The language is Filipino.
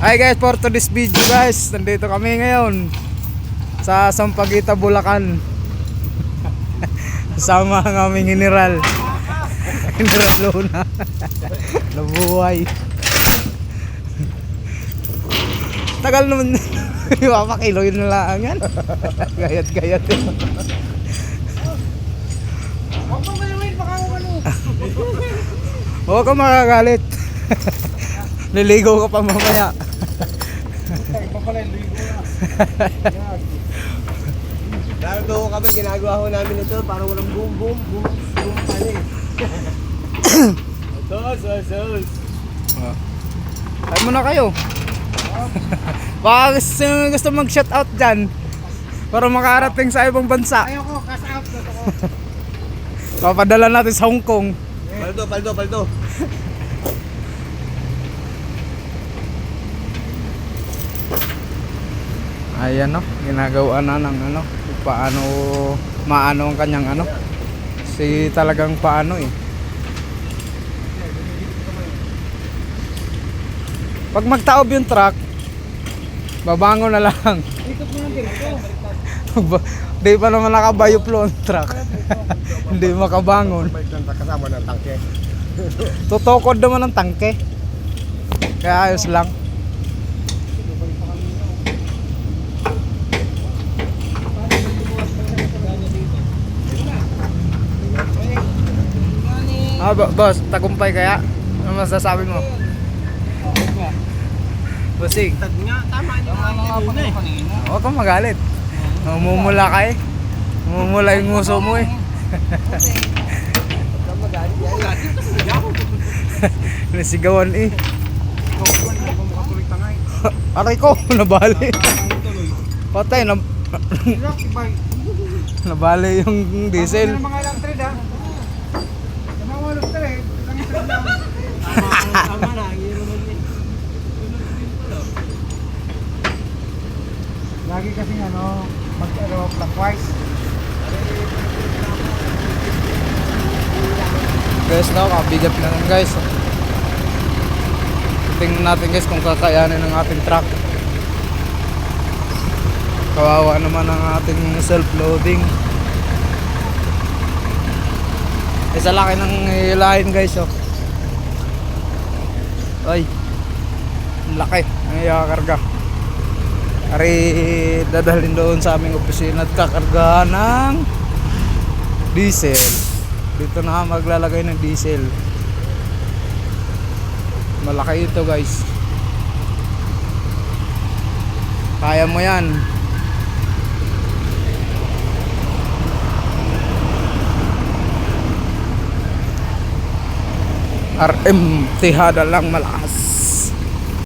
Hi guys, for today's video guys, nandito kami ngayon sa Sampaguita, Bulacan. Kasama ang aming General Luna. Nabuhay. Tagal naman. Ipapakiloy na lang yan. Gayat-gayat. Huwag kang makagalit. Liligo ka pa mamaya. Darago kami, ginagawa ko namin ito para walang boom boom boom boom pala eh. Sos. Ay muna kayo. Baka gusto mag-shout out dyan para makarating sa ibang bansa. Ayoko, cash out na ako. Papadala natin sa Hong Kong. Paldo. Ayan no, ginagawa na ng ano, paano maano ang kanyang ano. Si talagang paano eh. Pag magtaob yung truck, babango na lang. Di pa naman nakabayuplo ang truck. Hindi makabangon. Kasama ng tangke. Tutokod naman ang tangke. Kaya ayos lang. Boss, tagumpay kaya? Ano masasabi mo? Bossing, Tag nga, tama niyo kanina. huwag kang magalit. Mumula ka eh. Mumula yung nguso mo eh. Nasigawan eh. Aray ko, nabali. Patay, nabali yung diesel. Tama na, Lagi kasi clockwise. Guys, no, kabigat na lang guys. Tingnan natin guys kung kakayanin ng ating truck. Kawawa naman ang ating self-loading. Isa laki ng hilahin guys, oh. Ay, laki ang ikakarga. Ari dadalhin doon sa aming opisina at kakargahan ng diesel. Dito na maglalagay ng diesel. Malaki ito guys. Kaya mo yan. RM Tihada lang malakas.